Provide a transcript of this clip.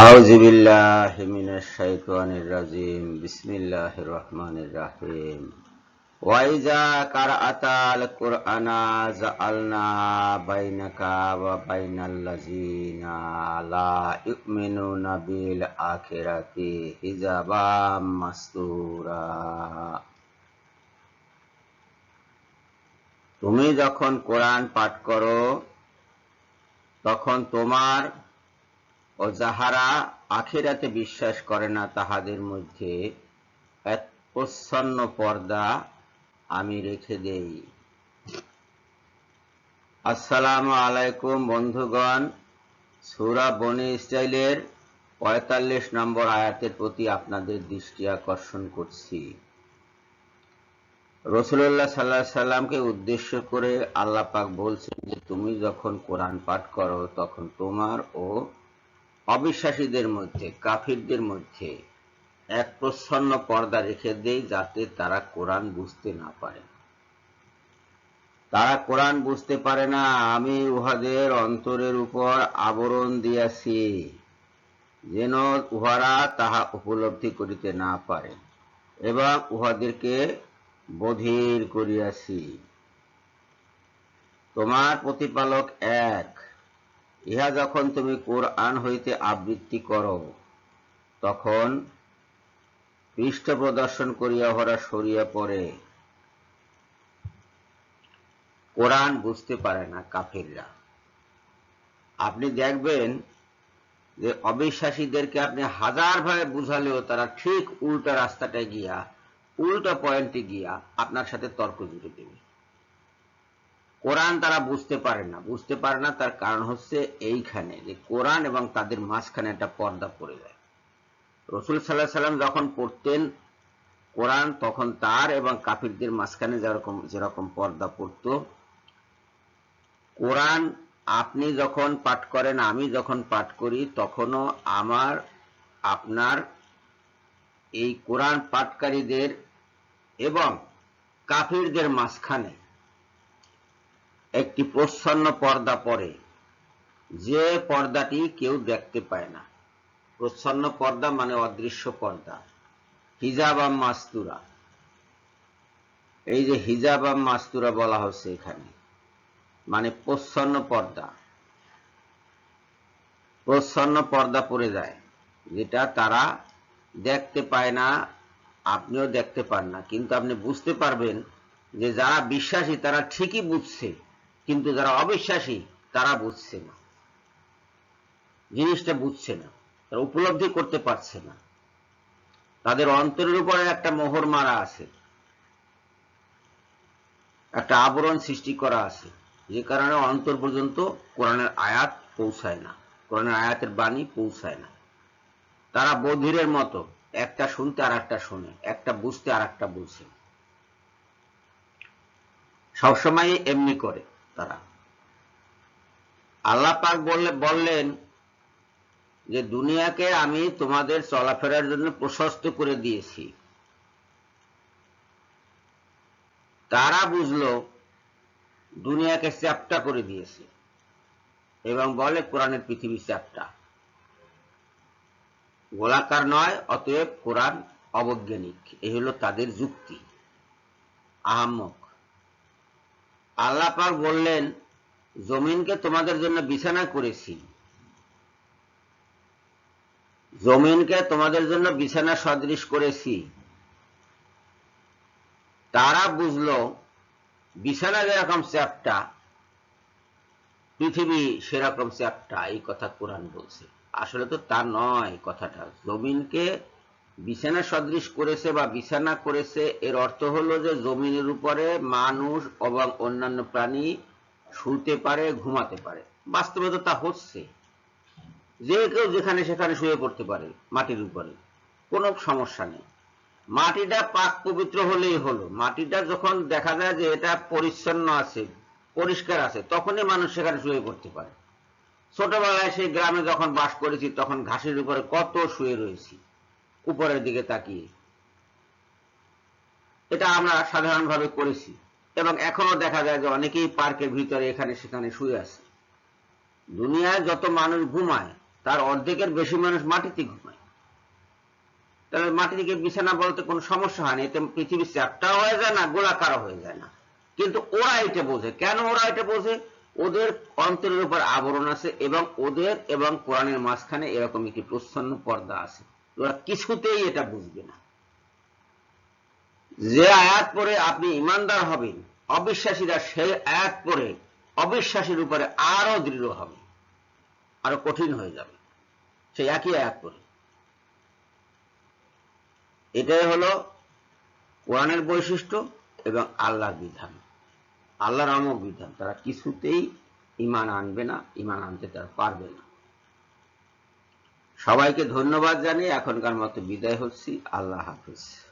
আউযু বিল্লাহি মিনাশ শাইতানির রাজিম। বিসমিল্লাহির রহমানির রহিম। ওয়া ইযা কারাআতাল কুরআনা জাআলনা বাইনাকা ওয়া বাইনাল লাযিনা লা ইউমিনুনা বিল আখিরাতি হিজাবাম মাসতুরা। তুমি যখন কোরআন পাঠ করো তখন তোমার ও যাহারা আখিরাতে বিশ্বাস করে না তাহাদের মধ্যে এক প্রচ্ছন্ন পর্দা আমি রেখে দেই। আসসালামু আলাইকুম বন্ধুগণ, সূরা বনী ইসরাইলের ৪৫ নম্বর আয়াতের প্রতি আপনাদের দৃষ্টি আকর্ষণ করছি। রাসূলুল্লাহ সাল্লাল্লাহু আলাইহি সাল্লামকে উদ্দেশ্য করে আল্লাহ পাক বলছেন যে তুমি যখন কোরআন পাঠ করো তখন তোমার ও অবিশ্বাসীদের মধ্যে, কাফিরদের মধ্যে এক প্রচ্ছন্ন পর্দা রেখে দেই, যাতে তারা কোরআন বুঝতে না পারে। তারা কোরআন বুঝতে পারে না, আমি উহাদের অন্তরের উপর আবরণ দিয়াছি, যেন উহারা তাহা উপলব্ধি করিতে না পারে, এবং উহাদেরকে বধির করিয়াছি। তোমার প্রতিপালক এক। ইহা যখন তুমি কোরআন হইতে আবৃত্তি করো তখন পৃষ্ঠ প্রদর্শন করিয়া ওরা সরিয়া পড়ে। কোরআন বুঝতে পারে না কাফিররা। আপনি দেখবেন যে অবিশ্বাসীদেরকে আপনি হাজার ভাবে বুঝালেও তারা ঠিক উল্টা রাস্তাটায় গিয়া, উল্টা পয়েন্টে গিয়া আপনার সাথে তর্ক জুড়ে দেবে। কোরআন তারা বুঝতে পারে না। বুঝতে পারে না তার কারণ হচ্ছে এইখানে যে কোরআন এবং তাদের মাঝখানে একটা পর্দা পড়ে যায়। রাসূল সাল্লাল্লাহু আলাইহি সাল্লাম যখন পড়তেন কোরআন, তখন তার এবং কাফিরদের মাঝখানে যেরকম পর্দা পড়ত। কোরআন আপনি যখন পাঠ করেন, আমি যখন পাঠ করি, তখনও আপনার এই কোরআন পাঠকারীদের এবং কাফিরদের মাঝখানে একটি প্রচ্ছন্ন পর্দা পড়ে, যে পর্দাটি কেউ দেখতে পায় না। প্রচ্ছন্ন পর্দা মানে অদৃশ্য পর্দা, হিজাবাম মাস্তুরা। এই যে হিজাবাম মাস্তুরা বলা হচ্ছে এখানে, মানে প্রচ্ছন্ন পর্দা। প্রচ্ছন্ন পর্দা পড়ে যায়, যেটা তারা দেখতে পায় না, আপনিও দেখতে পান না। কিন্তু আপনি বুঝতে পারবেন যে যারা বিশ্বাসী তারা ঠিকই বুঝছে, কিন্তু যারা অবিশ্বাসী তারা বুঝছে না, জিনিসটা বুঝছে না, তারা উপলব্ধি করতে পারছে না। তাদের অন্তরের উপরে একটা মোহর মারা আছে, একটা আবরণ সৃষ্টি করা আছে, যে কারণে অন্তর পর্যন্ত কোরআনের আয়াত পৌঁছায় না, কোরআনের আয়াতের বাণী পৌঁছায় না। তারা বধিরের মতো, একটা শুনতে আর একটা শোনে, একটা বুঝতে আর একটা বুঝে, সবসময় এমনি করে তারা। আল্লাহ পাক বললেন যে দুনিয়াকে আমি তোমাদের চলাফেরার জন্য প্রশস্ত করে দিয়েছি। তারা বুঝলো দুনিয়াকে চ্যাপ্টা করে দিয়েছে এবং বলে কোরআনের পৃথিবী চ্যাপ্টা, গোলাকার নয়, অতএব কোরআন অবৈজ্ঞানিক। এই হলো তাদের যুক্তি, আহাম্মক। আল্লাহ পাক বললেন জমিনকে তোমাদের জন্য বিছানা করেছি, জমিনকে তোমাদের জন্য বিছানা সদৃশ করেছি। তারা বুঝলো বিছানা যেরকম চ্যাপ্টা, পৃথিবী সেরকম চ্যাপ্টা। এই কথা কোরআন বলছে। আসলে তো তা নয় কথাটা। জমিনকে বিছানা সদৃশ করেছে বা বিছানা করেছে, এর অর্থ হলো যে জমিনের উপরে মানুষ এবং অন্যান্য প্রাণী শুতে পারে, ঘুমাতে পারে। বাস্তবে তো তা হচ্ছে, যে কেউ যেখানে সেখানে শুয়ে পড়তে পারে মাটির উপরে, কোনো সমস্যা নেই। মাটিটা পাক পবিত্র হলেই হলো। মাটিটা যখন দেখা যায় যে এটা পরিচ্ছন্ন আছে, পরিষ্কার আছে, তখনই মানুষ সেখানে শুয়ে পড়তে পারে। ছোটবেলায় সেই গ্রামে যখন বাস করেছি তখন ঘাসের উপরে কত শুয়ে রয়েছি উপরের দিকে তাকিয়ে, এটা আমরা সাধারণভাবে করেছি। এবং এখনো দেখা যায় যে অনেকেই পার্কের ভিতরে এখানে সেখানে শুয়ে আছে। দুনিয়ায় যত মানুষ ঘুমায় তার অর্ধেকের বেশি মানুষ মাটিতে ঘুমায়। তাহলে মাটি থেকে বিছানা বলতে কোনো সমস্যা হয় না, এতে পৃথিবীর চ্যাপটাও হয়ে যায় না, গোলাকারও হয়ে যায় না। কিন্তু ওরা এটা বোঝে। কেন ওরা এটা বোঝে? ওদের অন্তরের উপর আবরণ আছে এবং ওদের এবং কোরআনের মাঝখানে এরকম একটি প্রচ্ছন্ন পর্দা আছে। ওরা কিছুতেই এটা বুঝবে না। যে আয়াত পড়ে আপনি ইমানদার হবেন, অবিশ্বাসীরা সেই আয়াত পড়ে অবিশ্বাসীর উপরে আরো দৃঢ় হবে, আরো কঠিন হয়ে যাবে সেই একই আয়াত পড়ে। এটাই হলো কোরআনের বৈশিষ্ট্য এবং আল্লাহর বিধান, আল্লাহর অমোঘ বিধান। তারা কিছুতেই ঈমান আনবে না, ঈমান আনতে তারা পারবে না। সবাইকে ধন্যবাদ জানিয়ে এখনকার মতো বিদায় হচ্ছি। আল্লাহ হাফেজ।